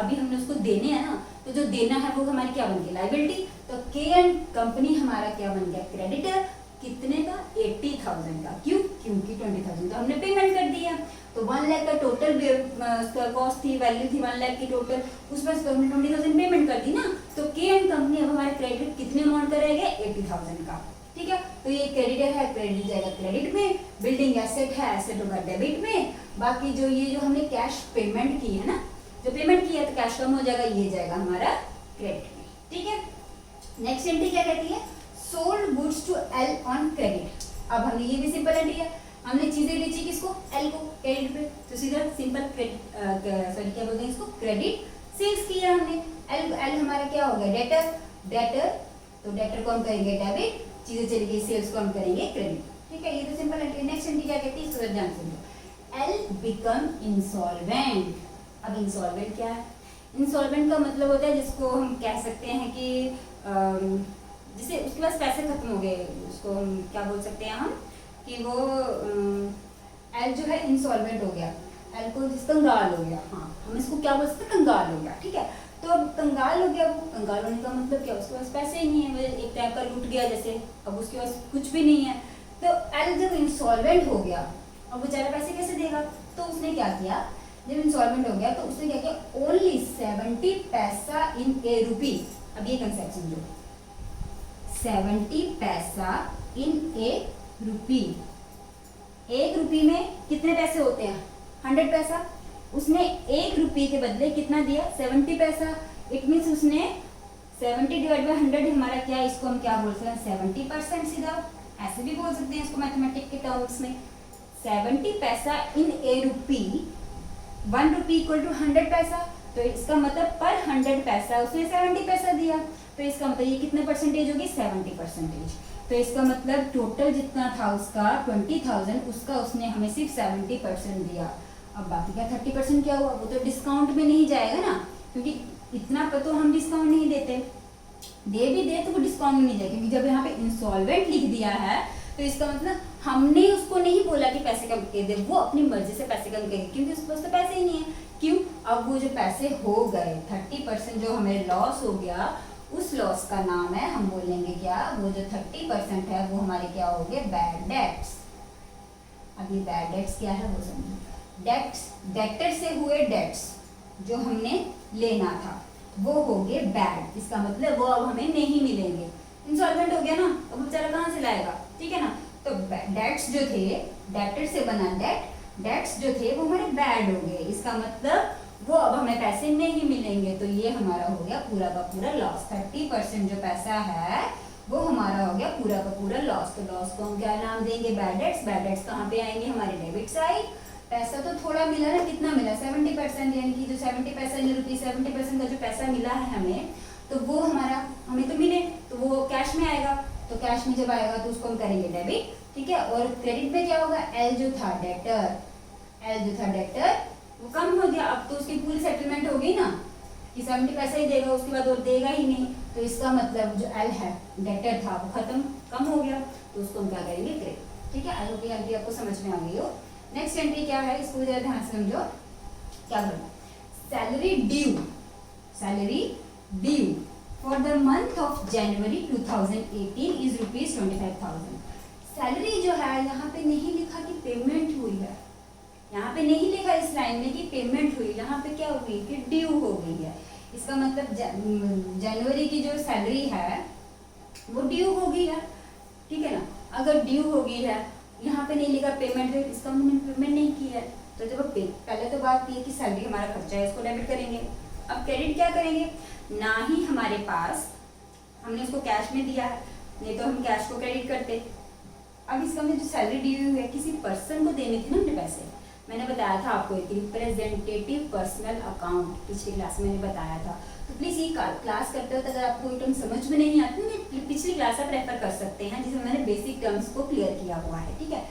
अभी हमने उसको देने हैं ना, तो जो देना है वो हमारी क्या बन गई, लाइबिलिटी। तो के एंड कंपनी हमारा क्या बन गया, क्रेडिटर। कितने का, 80,000 का। क्यों, क्योंकि 20,000 तो हमने पेमेंट कर दी है। तो 1 लाख का टोटल कॉस्ट थी, वैल्यू थी 1 लाख की टोटल, उसमें से हमने 20,000 पेमेंट कर दी ना, तो के एंड कंपनी अब हमारे क्रेडिट कितने अमाउंट का रहेगा, 80,000 का। ठीक है, तो ये क्रेडिटर है, क्रेडिट जाएगा क्रेडिट में, बिल्डिंग एसेट है, एसेट होगा डेबिट में, बाकी जो ये जो हमने कैश पेमेंट की है ना, जो पेमेंट की है तो कैश कम हो जाएगा, ये जाएगा हमारा क्रेडिट में। ठीक है, नेक्स्ट एंट्री क्या कहती है, sold goods to L on credit. अब हमने ये भी सिंपल एंट्री है, हमने चीजें बेची किसको, एल को, क्रेडिट पे, तो सीधा सिंपल सॉरी क्या बोलते हैं इसको, क्रेडिट सेल्स किया हमने। एल एल हमारा क्या हो गया, डेटर, डेटर, तो डेटर को हम करेंगे डेबिट, चीजें चली गई, सेल्स को हम करेंगे क्रेडिट। ठीक है, ये तो सिंपल एंट्री। नेक्स्ट एंट्री क्या कहती है, इसको ध्यान से सुनो, एल बिकम इंसॉल्वेंट। अब इंसॉल्वेंट क्या है, इंसॉल्वेंट का मतलब होता है जिसको हम कह सकते हैं कि जिसे उसके पास पैसे खत्म हो गए, उसको हम क्या बोल सकते हैं हम कि वो एल जो है इंसॉल्वेंट हो गया, एल को जिस कंगाल हो गया, हाँ हम इसको क्या बोल सकते हैं, कंगाल हो गया। ठीक है, तो अब कंगाल हो गया, वो कंगाल होने का मतलब क्या, उसके पास पैसे ही नहीं है, वो एक टाइप का लूट गया जैसे, अब उसके पास कुछ भी नहीं है। तो एल जब इंसॉल्वेंट हो गया, अब बेचारा पैसे कैसे देगा, तो उसने क्या किया, जब इंसॉल्वेंट हो गया तो उसने क्या किया, ओनली 70 पैसा इन ए रुपी। अब ये कंसेप्ट समझो, 70 पैसा इन ए रुपी, एक रुपी में कितने पैसे होते हैं, 100 पैसा, उसने एक रुपये के बदले कितना दिया, 70 पैसा। इट मीन्स उसने 70 डिवाइड बाई 100 हमारा क्या, इसको हम क्या बोल सकते हैं, 70%, सीधा ऐसे भी बोल सकते हैं इसको मैथमेटिक के टर्म्स में। 70 पैसा इन ए रुपी, 1 रुपी इक्वल टू 100 पैसा, तो इसका मतलब पर 100 पैसा उसने 70 पैसा दिया, तो इसका मतलब ये कितने परसेंटेज होगी, 70%। तो इसका मतलब टोटल जितना था उसका 20,000, उसका उसने हमें सिर्फ 70% दिया। अब बाकी का 30% क्या हुआ, वो तो डिस्काउंट में नहीं जाएगा ना, क्योंकि इतना पर तो हम डिस्काउंट नहीं देते, दे भी दे तो वो डिस्काउंट में नहीं जाएगा, क्योंकि जब यहाँ पे इंसॉल्वेंट लिख दिया है तो इसका मतलब हमने उसको नहीं बोला कि पैसे कम कर दे, वो अपनी मर्जी से पैसे कम करेगी, क्योंकि उसके पास तो पैसे ही नहीं है। क्यों, अब वो जो पैसे हो गए 30% जो हमें लॉस हो गया, उस लॉस का नाम है, हम बोलेंगे क्या, वो जो 30% है वो हमारे क्या हो गए, बैड डेट्स। अब ये बैड डेट्स क्या है वो समझो, डेट्स, डेटर से हुए डेट्स जो हमने लेना था वो हो गए बैड, इसका मतलब वो अब हमें नहीं मिलेंगे, इंसॉल्वेंट हो गया ना, अब बेचारा कहाँ से लाएगा। ठीक है ना, तो डेट्स जो थे, डेटर से बना डेट, डेट्स जो थे वो हमारे बैड हो गए, इसका मतलब वो अब हमें पैसे नहीं मिलेंगे, तो ये हमारा हो गया पूरा का पूरा लॉस। 30% जो पैसा है वो हमारा हो गया पूरा का पूरा लॉस। तो लॉस को हम क्या नाम देंगे, बैड डेट्स। बैड डेट्स कहाँ पे आएंगे, हमारे डेबिट साइड। पैसा तो थोड़ा मिला ना, कितना मिला, 70%, यानी कि जो 70 पैसा रुपीज 70% का जो पैसा मिला है हमें, तो वो हमारा हमें तो मिले, तो वो कैश में आएगा, तो कैश में जब आएगा तो उसको हम करेंगे डेबिट। ठीक है, और क्रेडिट में क्या होगा, एल जो था डेटर, एल जो था डेटर वो कम हो गया, अब तो उसकी पूरी सेटलमेंट हो गई ना, कि 70 पैसा ही देगा, उसके बाद और देगा ही नहीं, तो इसका मतलब जो एल है डेटर था वो खत्म, कम हो गया, तो उसको हम क्या करेंगे, क्रेडिट। ठीक है, आई होप ये एंट्री आपको समझ में आ गई हो। नेक्स्ट एंट्री क्या है, इसको जरा ध्यान से समझो, क्या बोला, salary due, salary due for the month of January 2018 is ₹25,000। Salary जो है यहाँ पे नहीं लिखा कि पेमेंट हुई है, यहाँ पे नहीं लिखा इस लाइन में कि पेमेंट हुई, यहाँ पे क्या हुई कि ड्यू हो गई है। इसका मतलब जनवरी की जो सैलरी है वो ड्यू हो गई है। ठीक है ना, अगर ड्यू हो गई है, यहाँ पे नहीं लिखा पेमेंट है, इसका हमने पेमेंट नहीं की है, तो जब पहले तो बात ये कि सैलरी हमारा खर्चा है, इसको डेबिट करेंगे। अब क्रेडिट क्या करेंगे, ना ही हमारे पास, हमने उसको कैश में दिया है, नहीं तो हम कैश को क्रेडिट करते। अब इसका हमने जो सैलरी दी हुई है, किसी पर्सन को देनी थी ना हमने पैसे, मैंने बताया था आपको एक रिप्रेजेंटेटिव पर्सनल अकाउंट पिछली क्लास में मैंने बताया था। तो प्लीज़ ये क्लास करते वक्त अगर आपको ये टर्म समझ में नहीं आती, मैं पिछली क्लास आप रेफर कर सकते हैं जिसमें मैंने बेसिक टर्म्स को क्लियर किया हुआ है। ठीक है,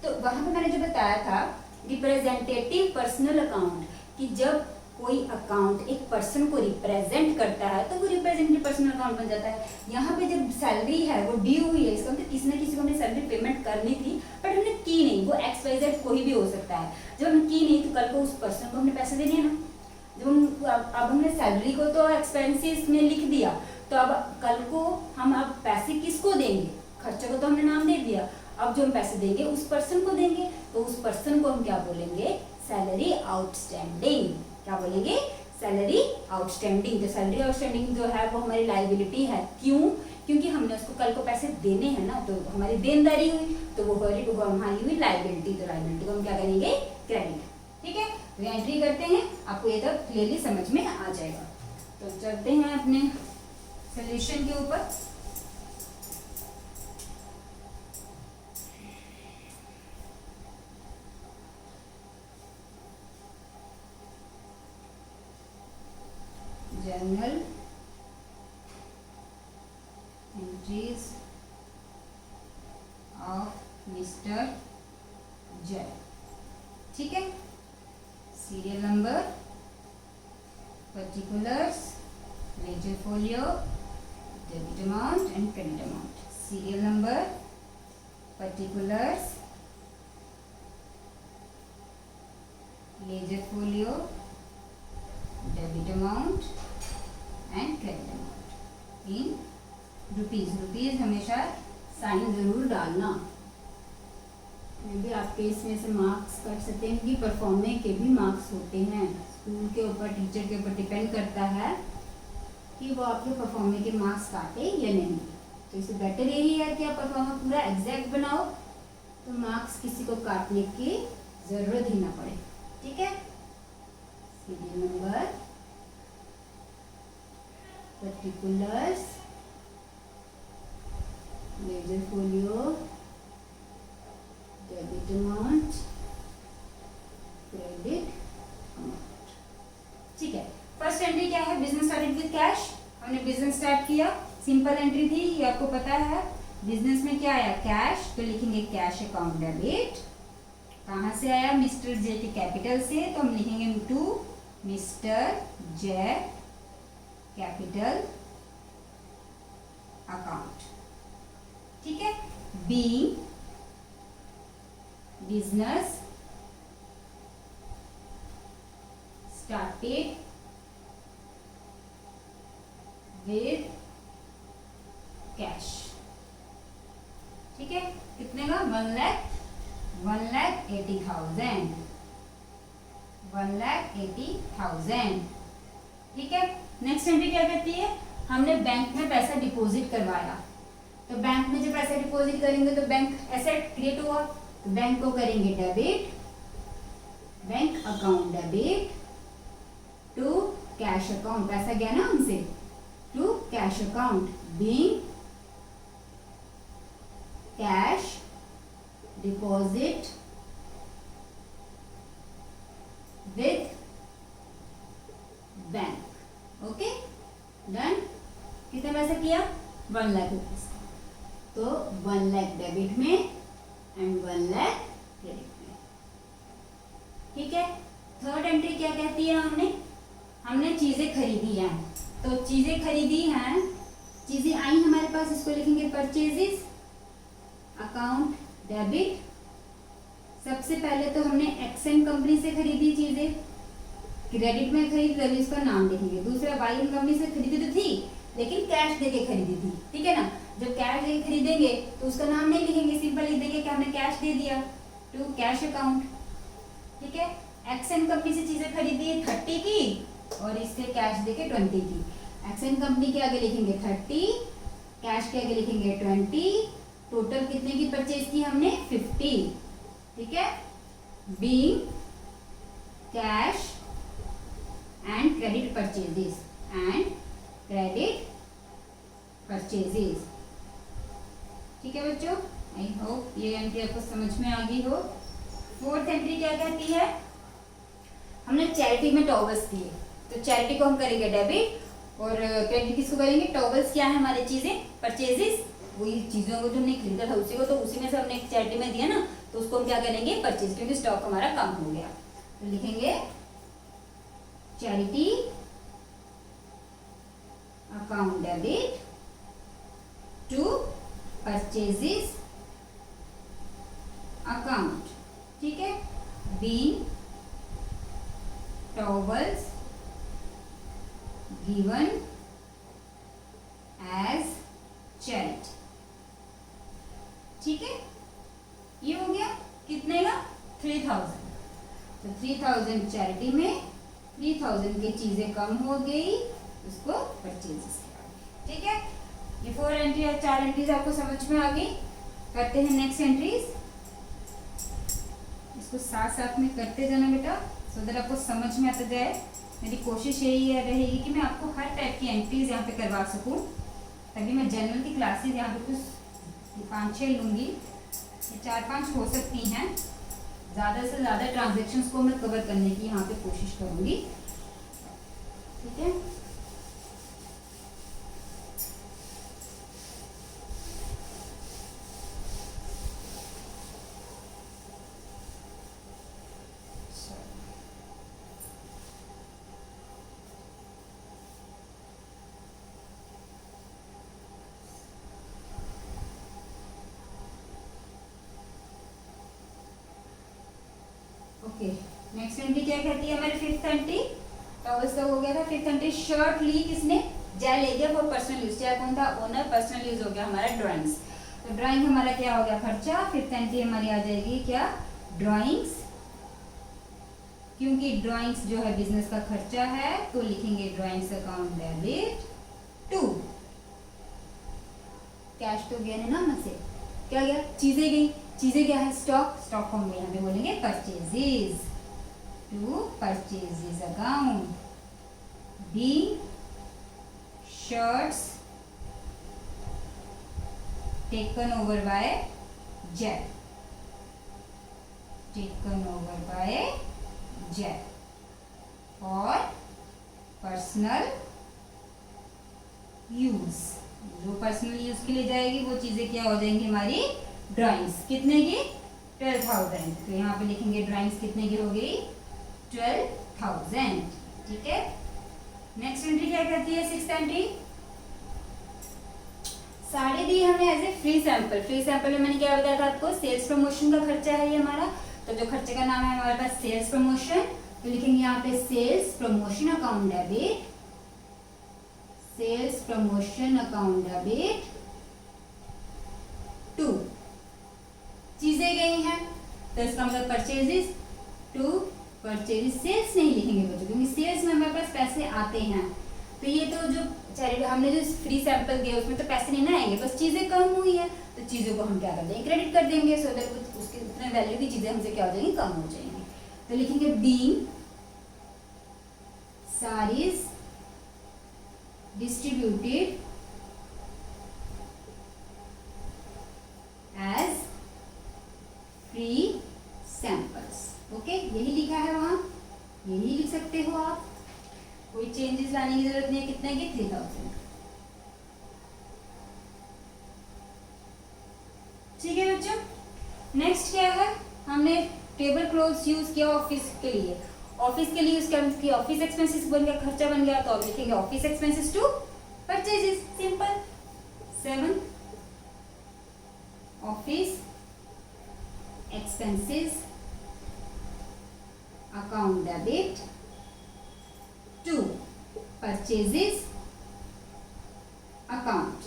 तो वहाँ पे मैंने जो बताया था रिप्रेजेंटेटिव पर्सनल अकाउंट, कि जब कोई अकाउंट एक पर्सन को रिप्रेजेंट करता है तो वो रिप्रेजेंटेटिव पर्सनल अकाउंट बन जाता है। यहाँ पे जब सैलरी है वो ड्यू हुई है, इसका मतलब किसी न किसी को हमने सैलरी पेमेंट करनी थी बट हमने की नहीं, वो XYZ कोई भी हो सकता है। जब हमने की नहीं तो कल को उस पर्सन को हमने पैसे देने हैं ना, जब हम अब हमने सैलरी को तो एक्सपेंसेस में लिख दिया, तो अब कल को हम अब पैसे किसको देंगे, खर्चे को तो हमने नाम दे दिया, अब जो हम पैसे देंगे उस पर्सन को देंगे, तो उस पर्सन को हम क्या बोलेंगे, सैलरी आउटस्टैंडिंग। क्या बोलेंगे, सैलरी आउटस्टैंडिंग। तो सैलरी आउटस्टैंडिंग जो है वो हमारी लायबिलिटी है। क्यों, क्योंकि हमने उसको कल को पैसे देने हैं ना, तो हमारी देनदारी हुई, तो वो हमारी हुई लायबिलिटी, तो लायबिलिटी को हम क्या करेंगे, क्रेडिट। ठीक है, तो एंट्री करते हैं, आपको ये तक क्लियरली समझ में आ जाएगा। तो चलते हैं अपने सोल्यूशन के ऊपर। जर्नल एंट्रीज ऑफ मिस्टर जय, ठीक है। Serial number, particulars, ledger folio, debit amount and credit amount. Serial number, particulars, ledger folio, debit amount and credit amount in rupees. Rupees हमेशा साइन जरूर डालना। मैं भी आपके इसमें से मार्क्स कट सकते हैं कि परफॉर्मे के भी मार्क्स होते हैं। स्कूल के ऊपर, टीचर के ऊपर डिपेंड करता है कि वो आपके परफॉर्मे के मार्क्स काटे या नहीं। तो इससे बेटर यही है कि आप परफॉर्मा पूरा एग्जैक्ट बनाओ, तो मार्क्स किसी को काटने की जरूरत ही ना पड़े, ठीक है। Serial number, particulars, ledger folio, debit amount, credit amount, ठीक है। फर्स्ट एंट्री क्या है? Business started with cash. हमने बिजनेस स्टार्ट किया, सिंपल एंट्री थी, ये आपको पता है। बिजनेस में क्या आया? कैश, तो लिखेंगे कैश अकाउंट डेबिट। कहाँ से आया? मिस्टर जे के कैपिटल से, तो हम लिखेंगे to mister J capital account, ठीक है। Being business started with cash, ठीक है। कितने का? 1,80,000, 1,80,000, ठीक है। नेक्स्ट एंट्री क्या कहती है? हमने बैंक में पैसा डिपॉजिट करवाया, तो बैंक में जब पैसा डिपॉजिट करेंगे तो बैंक एसेट क्रिएट हुआ, तो बैंक को करेंगे debit, bank account debit to cash account. पैसा गया ना हमसे, to cash account, being cash deposit with bank. Okay, done. कितना पैसा किया? 1 लाख रुपीज, तो 1 लाख डेबिट में एंड 1 लाख क्रेडिट में, ठीक है। थर्ड एंट्री क्या कहती है? हमने चीजें खरीदी हैं, तो चीजें खरीदी हैं, चीजें आई हमारे पास, इसको लिखेंगे परचेजेस अकाउंट डेबिट। सबसे पहले तो हमने एक्सएन कंपनी से खरीदी चीजें, क्रेडिट में खरीदी, तभी इसका नाम लिखेंगे। दूसरा वाई कंपनी से खरीदी तो थी, लेकिन कैश देके खरीदी थी, ठीक है ना। जब कैश देके खरीदेंगे तो उसका नाम नहीं लिखेंगे, सिंपल लिख देंगे कि हमने कैश दे दिया टू कैश अकाउंट, ठीक है। एक्सएन कंपनी से चीजें खरीदी है 30 की, और इससे कैश देके 20 की। एक्सएन कंपनी के आगे लिखेंगे 30, कैश के आगे लिखेंगे 20। टोटल कितने की परचेज की हमने? 50, ठीक है। Being cash and credit purchases, and credit purchases, ठीक है बच्चों। आई होप ये एंट्री आपको समझ में आ गई हो। फोर्थ एंट्री क्या कहती है? हमने चैरिटी में टॉवल्स दिए, तो चैरिटी को हम करेंगे डेबिट, और क्रेडिट किसको करेंगे? टॉवल्स क्या है हमारी चीजें? परचेजेस, वही चीजों को जो हमने खरीदा था उसी को, तो उसी में से हमने चैरिटी में दिया ना, तो उसको हम क्या करेंगे? परचेज, क्योंकि स्टॉक हमारा कम हो गया। तो लिखेंगे charity account debit to purchases account, ठीक है। Being towels given as charity, ठीक है। ये हो गया कितने का? 3000। तो 3000 चैरिटी में, 3000 की चीजें कम हो गई, उसको परचेजेस, ठीक है। ये 4 एंट्री और 4 एंट्रीज आपको समझ में आ गई। करते हैं नेक्स्ट एंट्रीज, इसको साथ साथ में करते जाना बेटा, सो दैट आपको समझ में आता जाए। मेरी कोशिश यही रहेगी कि मैं आपको हर टाइप की एंट्रीज यहाँ पे करवा सकूँ। तभी मैं जनरल की क्लासेस यहाँ पे कुछ 5-6 लूँगी, 4-5 हो सकती हैं। ज़्यादा से ज़्यादा ट्रांजैक्शंस को मैं कवर करने की यहाँ पे कोशिश करूँगी, ठीक है। ओके, नेक्स्ट एंट्री क्या कहती है हमारी फिफ्थ एंट्री। टॉवल्स का हो गया था। फिफ्थ एंट्री शर्ट ली किसने, जय ले गया फॉर पर्सनल यूज। जय कौन था, ओनर। पर्सनल यूज हो गया हमारा ड्राइंग्स। तो ड्राइंग हमारा क्या हो गया, खर्चा। फिफ्थ एंट्री हमारी आ जाएगी क्या, ड्राइंग्स, क्योंकि ड्राइंग्स जो है बिजनेस का खर्चा है तो लिखेंगे drawings account debit to. Cash तो गया ना हमसे, क्या गया, चीजें गई। चीजें क्या है, स्टॉक। स्टॉक फॉर्म में यहाँ पे बोलेंगे purchases to purchases account. Be shirts taken over by Jay, taken over by Jay और पर्सनल यूज। जो पर्सनल यूज के लिए जाएगी वो चीजें क्या हो जाएंगी हमारी, ड्राइंग्स। कितने की, 12,000। तो यहाँ पे लिखेंगे ड्राइंग्स कितने की हो गई, 12,000, ठीक है। नेक्स्ट एंट्री क्या कहती है, सिक्स्थ एंट्री। साड़ी दी हमने as a free sample. Free sample में मैंने क्या बताया था आपको, सेल्स प्रमोशन का खर्चा है ये हमारा। तो जो खर्चे का नाम है हमारे पास सेल्स प्रमोशन, तो लिखेंगे यहाँ पे sales promotion account debit, sales promotion account debit to. चीजें गई हैं तो इसका मतलब परचेजेस टू परचेजेस। सेल्स नहीं लिखेंगे बच्चों, क्योंकि सेल्स में हमारे पास पैसे आते हैं। तो ये तो जो चैरिटी हमने जो फ्री सैंपल दिया उसमें तो पैसे नहीं ना आएंगे, बस चीजें कम हुई है तो चीजों को हम क्या कर देंगे, क्रेडिट कर देंगे। सो दैट उसके उतने वैल्यू की चीजें हमसे क्या हो जाएंगी, कम हो जाएंगी। तो लिखेंगे being saris distributed as free samples। Okay, यही लिखा है वहां, यही लिख सकते हो आप, कोई चेंजेस लाने की जरूरत नहीं है। कितने की, 3,000, ठीक है बच्चों। नेक्स्ट क्या है, हमने टेबल क्लॉथ्स यूज किया ऑफिस के लिए। ऑफिस के लिए उसका ऑफिस एक्सपेंसेस बन गया, खर्चा बन गया, तो अब लिखेंगे office expenses to purchases. Simple. 7 office expenses account debit to purchases account,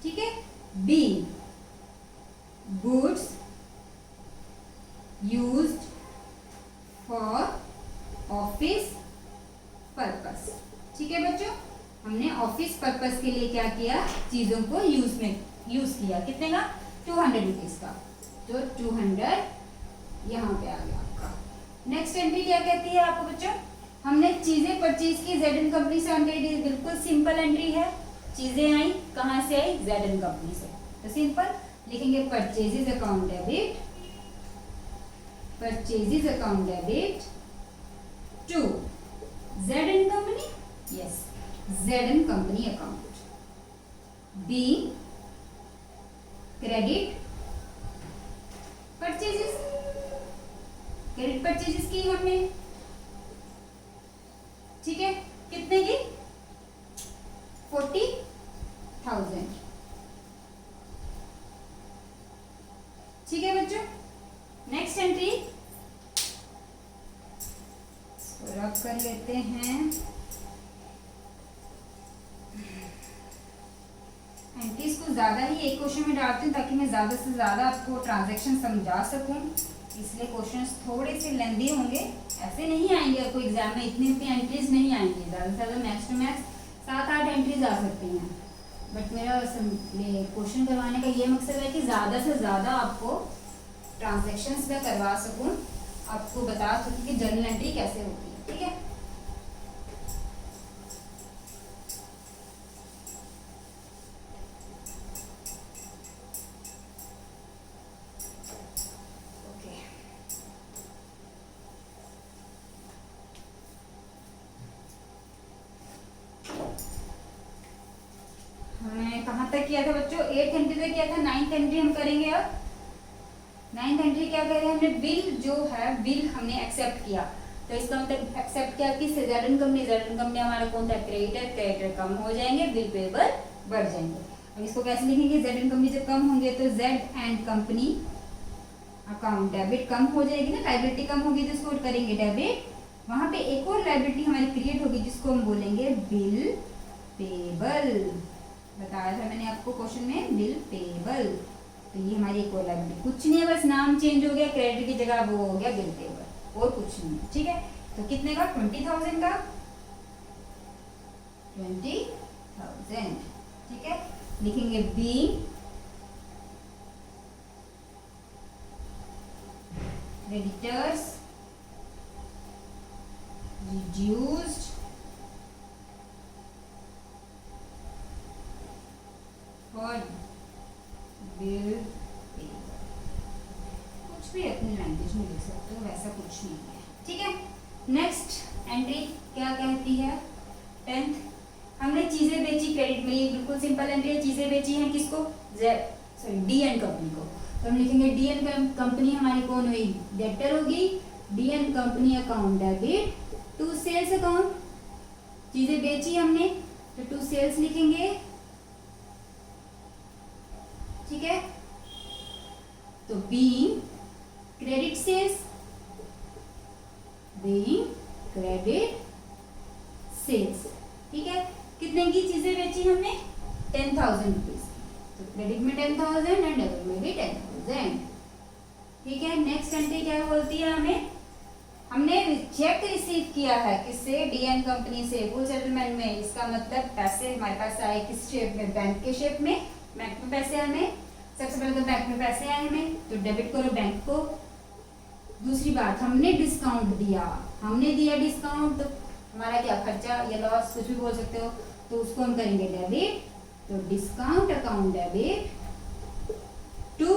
ठीक है। Be goods used for office purpose, ठीक है बच्चों। हमने ऑफिस पर्पस के लिए क्या किया, चीजों को यूज किया। कितने का, 200 रुपीज का। तो 200 यहाँ पे आ गया आपका। नेक्स्ट एंट्री क्या कहती है आपको बच्चों, हमने चीजें परचेज की ZN कंपनी से। एंट्री बिल्कुल सिंपल एंट्री है। चीजें आई कहाँ से आई, ZN कंपनी से। तो सिंपल लिखेंगे purchases account debit, purchases account debit to ZN company, yes ZN company account. Be credit purchases, credit purchases की हमने, ठीक है। कितने की, 40,000, ठीक है बच्चों। नेक्स्ट एंट्री रब कर लेते हैं। एंट्रीज को ज्यादा ही एक क्वेश्चन में डालती हूँ ताकि मैं ज्यादा से ज्यादा आपको ट्रांजैक्शन समझा सकूं, इसलिए क्वेश्चंस थोड़े से लेंदी होंगे। ऐसे नहीं आएंगे आपको एग्जाम में, इतनी एंट्रीज नहीं आएंगी, ज्यादा से ज्यादा मैक्स टू मैक्स 7-8 एंट्रीज आ सकती हैं। बट मेरा क्वेश्चन करवाने का ये मकसद है कि ज़्यादा से ज़्यादा आपको ट्रांजैक्शंस में करवा सकूं, आपको बता सकूं कि जर्नल एंट्री कैसे होती है, ठीक है। एक्सेप्ट किया था बच्चों, 8th एंट्री तो किया था, 9th एंट्री हम करेंगे। अब 9th एंट्री क्या करें हमने, बिल जो है बिल हमने एक्सेप्ट किया। तो इसका मतलब एक्सेप्ट किया कि जेड कंपनी हमारा कौन था, क्रेडिटर कम हो जाएंगे, बिल पेबल बढ़ जाएंगे। अब इसको कैसे लिखेंगे, जेड कंपनी जब कम होंगे तो Z and company account debit कम हो जाएगी ना, लाइबिलिटी कम होगी तो इसको करेंगे डेबिट। वहां पे एक और लाइबिलिटी हमारी क्रिएट होगी जिसको हम बोलेंगे बिल पेबल। बताया था मैंने आपको क्वेश्चन में, बिल पेबल। तो ये हमारी एक और लाइबिलिटी, कुछ नहीं है, बस नाम चेंज हो गया, क्रेडिट की जगह वो हो गया बिल पेबल, और कुछ नहीं है। ठीक है, तो कितने का, 20,000 का, 20,000। ठीक है, लिखेंगे B creditors reduced for bill payable। कुछ भी अपनी लैंग्वेज में लिख सकते हो, वैसा कुछ नहीं है। ठीक है, नेक्स्ट एंट्री क्या कहती है, 10th, हमने चीजें बेची, क्रेडिट मिली, बिल्कुल सिंपल एंट्री है। चीजें बेची हैं किसको, डी एंड कंपनी को। तो हम लिखेंगे डी एंड कंपनी हमारी कौन हुई, डेटर होगी। D and company account debit to sales account, चीजें बेची हमने तो टू सेल्स लिखेंगे। ठीक है, तो being credit sales, being credit sales. ठीक है, कितने की चीजें बेची हमने, 10,000 रुपीज, तो क्रेडिट में 10,000 एंड डेबिट में भी 10,000। ठीक है, नेक्स्ट एंट्री क्या बोलती है हमें, हमने चेक रिसीव किया है किससे, डीएन कंपनी से, फुल सेटलमेंट में। इसका मतलब पैसे हमारे पास आए किस शेप में, बैंक के शेप में। बैंक में पैसे हमें, सबसे पहले तो बैंक में पैसे आए हमें, तो डेबिट करो बैंक को। दूसरी बात, हमने डिस्काउंट दिया, हमने दिया डिस्काउंट, तो हमारा क्या खर्चा या लॉस कुछ भी बोल सकते हो, तो उसको हम करेंगे डेबिट। तो डिस्काउंट अकाउंट डेबिट टू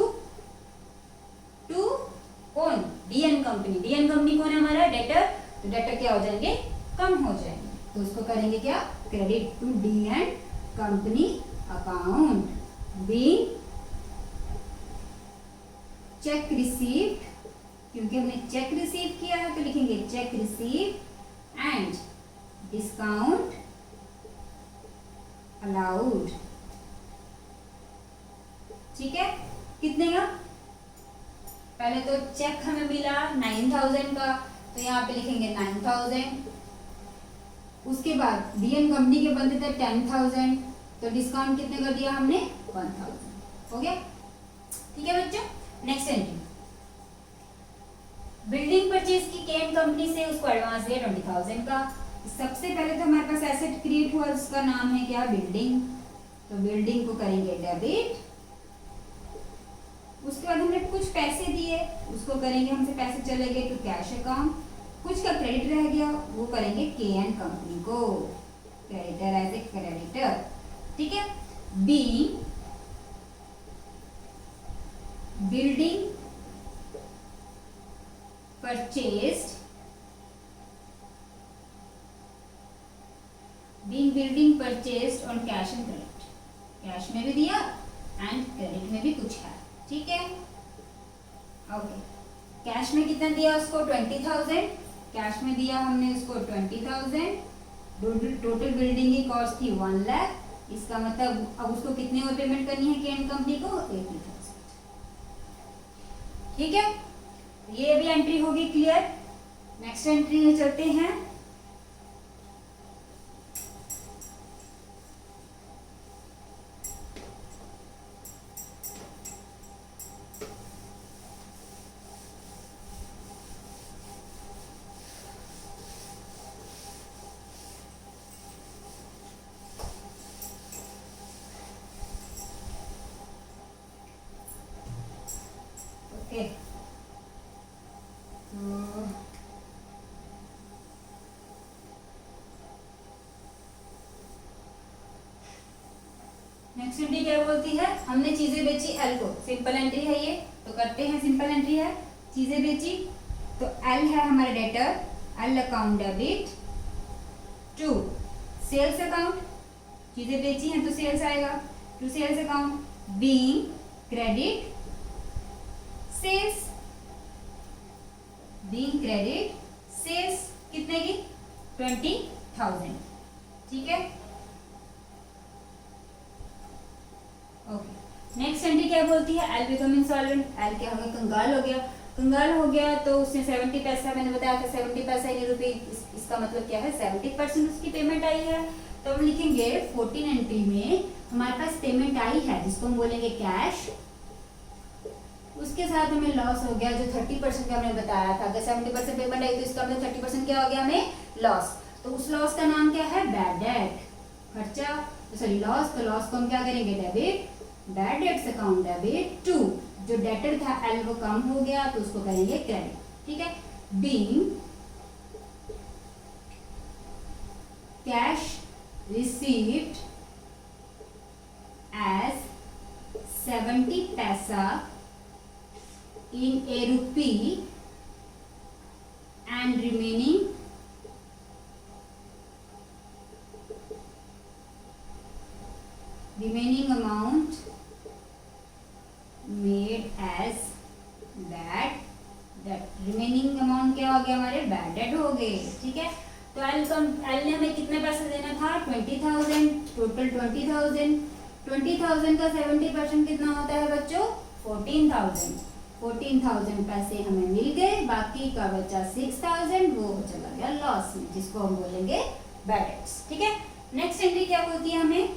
कौन, डीएन कंपनी। डीएन कंपनी कौन है हमारा, डेटर, तो डेटर क्या हो जाएंगे, कम हो जाएंगे, तो उसको करेंगे क्या, credit to DN company account. Being cheque received, क्योंकि हमने चेक रिसीव किया है तो लिखेंगे cheque receive and discount allowed. ठीक है, कितने का, पहले तो चेक हमें मिला 9,000 का, तो यहाँ पे लिखेंगे 9,000। उसके बाद डीएन कंपनी के बनते थे 10,000, तो डिस्काउंट कितने का दिया हमने, 1,000। हो गया। ठीक है बच्चों, नेक्स्ट एंट्री, बिल्डिंग परचेज की केन कंपनी से, उसको एडवांस दिया 20,000 का। सबसे पहले तो हमारे पास एसेट क्रिएट हुआ, उसका नाम है क्या, बिल्डिंग, तो बिल्डिंग को करेंगे डेबिट। उसके बाद हमने कुछ पैसे दिए, उसको करेंगे, हमसे पैसे चले गए तो कैश अकाउंट। कुछ का क्रेडिट रह गया, वो करेंगे के एन कंपनी को, क्रेडिटर एज ए क्रेडिटर। ठीक है, be building purchased, being building purchased on cash and credit, cash में भी दिया एंड क्रेडिट में भी कुछ है। ठीक है, ओके, कैश में कितना दिया उसको, 20,000, कैश में दिया हमने उसको 20,000। टोटल बिल्डिंग की कॉस्ट थी 1 लाख, इसका मतलब अब उसको कितने और पेमेंट करनी है केन कंपनी को, 80,000। ठीक है, ये भी एंट्री होगी क्लियर। नेक्स्ट एंट्री में चलते हैं, ओके, तो नेक्स्ट एंट्री क्या बोलती है, हमने चीजें बेची एल को, सिंपल एंट्री है ये, तो करते हैं, सिंपल एंट्री है, चीजें बेची, तो एल है हमारा debtor, L account debit to sales account, चीजें बेची हैं तो सेल्स आएगा, to sales account, being credit sales, being credit sales कितने की 20,000, ठीक है। ओके, नेक्स्ट एंट्री क्या बोलती है, एल बिकम इंसॉल्वेंट, एल क्या हो गया, कंगाल हो गया, कंगाल हो गया तो उसने 70 पैसा, मैंने बताया था 70 पैसा इन रुपये, इसका मतलब क्या है 70% उसकी पेमेंट आई है। तो हम लिखेंगे 14 एंट्री में हमारे पास पेमेंट आई है जिसको हम बोलेंगे कैश, उसके साथ हमें लॉस हो गया जो 30% का हमने बताया था, अगर 70% पेमेंट आई तो इसका मतलब 30% क्या हो गया हमें लॉस, तो उस लॉस का नाम क्या है बैड डेट, खर्चा सॉरी लॉस, तो लॉस को हम क्या करेंगे debit, bad debts account debit to, जो डेटर था एल वो कम हो गया तो उसको करेंगे क्रेडिट, ठीक है। बीइंग कैश रिसीव्ड एज 70 पैसा in a rupee and remaining amount made as bad debt, remaining amount क्या हो गया हमारे बैड डेट हो गए, ठीक है। तो एल ने हमें कितने पैसे देना था 20,000, टोटल 20,000 का 70% कितना होता है बच्चों 14,000 पैसे हमें मिल गए, बाकी का बचा 6,000 वो चला गया लॉस में, जिसको हम बोलेंगे बैड डेट्स, ठीक है। नेक्स्ट एंट्री क्या बोलती है हमें,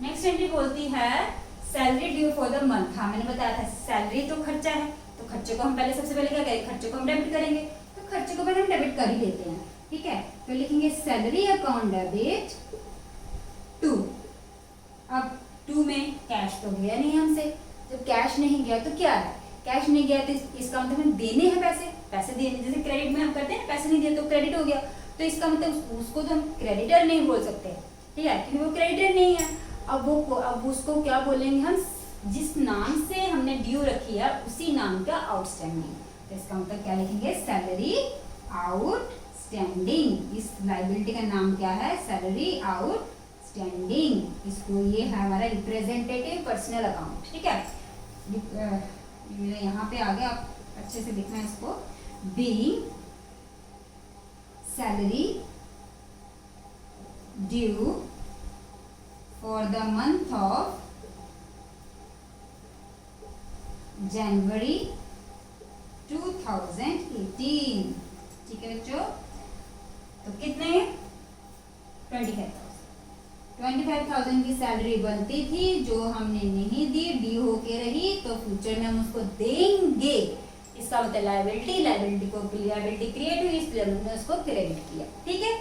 नेक्स्ट एंट्री बोलती है salary due for the month. हाँ मैंने बताया था सैलरी तो खर्चा है, तो खर्चे को हम पहले सबसे पहले क्या करेंगे, खर्चे को हम डेबिट करेंगे, तो खर्चे को पहले हम डेबिट कर ही लेते हैं, ठीक है। तो लिखेंगे सैलरी अकाउंट डेबिट टू, अब टू में कैश तो गया नहीं हमसे, जब कैश नहीं गया तो क्या है, कैश नहीं गया तो इसका मतलब हमें देने हैं पैसे, पैसे देने, जैसे क्रेडिट में हम करते हैं पैसे नहीं दिए तो क्रेडिट हो गया, तो इसका मतलब उसको तो हम क्रेडिटर नहीं बोल सकते, ठीक है, क्योंकि वो क्रेडिटर नहीं है। अब उसको क्या बोलेंगे हम, जिस नाम से हमने ड्यू रखी है उसी नाम का आउटस्टैंडिंग, तो इसका मतलब क्या लिखेंगे सैलरी आउटस्टैंडिंग, इस लायबिलिटी का नाम क्या है सैलरी आउटस्टैंडिंग, इसको ये है हमारा रिप्रेजेंटेटिव पर्सनल अकाउंट, ठीक है। मेरे यहाँ पे आ गया, आप अच्छे से लिखना है इसको, being salary due for the month of January 2018, ठीक है बच्चों। तो कितने 25,000 की सैलरी बनती थी जो हमने नहीं दी, ड्यू होके रही, तो फ्यूचर में हम उसको देंगे, इसका मतलब लायबिलिटी क्रिएट हुई इसलिए हमने उसको क्रेडिट किया, ठीक है।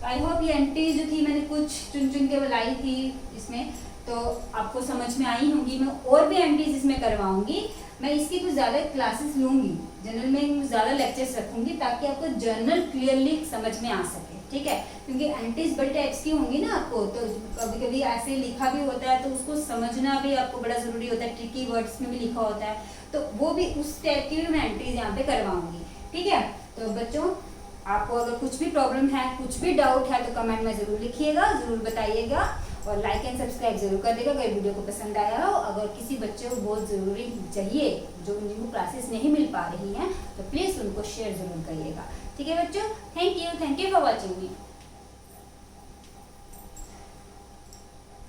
आई होप ये एंट्री जो थी मैंने कुछ चुन चुन के बुलाई थी इसमें, तो आपको समझ में आई होंगी। मैं और भी एंट्रीज इसमें करवाऊंगी, मैं इसकी कुछ ज़्यादा क्लासेस लूंगी, जनरल में ज़्यादा लेक्चर्स रखूंगी ताकि आपको जर्नल क्लियरली समझ में आ सके, ठीक है। क्योंकि एंट्रीज बड़ी टाइप्स की होंगी ना आपको, तो कभी कभी ऐसे लिखा भी होता है तो उसको समझना भी आपको बड़ा ज़रूरी होता है, ट्रिकी वर्ड्स में भी लिखा होता है, तो वो भी उस टाइप की भी मैं एंट्रीज यहाँ पे करवाऊंगी, ठीक है। तो बच्चों आपको अगर कुछ भी प्रॉब्लम है, कुछ भी डाउट है तो कमेंट में ज़रूर लिखिएगा, ज़रूर बताइएगा, और लाइक एंड सब्सक्राइब जरूर कर देगा अगर वीडियो को पसंद आया हो। अगर किसी बच्चे को बहुत ज़रूरी चाहिए जो न्यू क्लासेस नहीं मिल पा रही हैं तो प्लीज़ उनको शेयर ज़रूर करिएगा, ठीक है बच्चों। Thank you for watching me.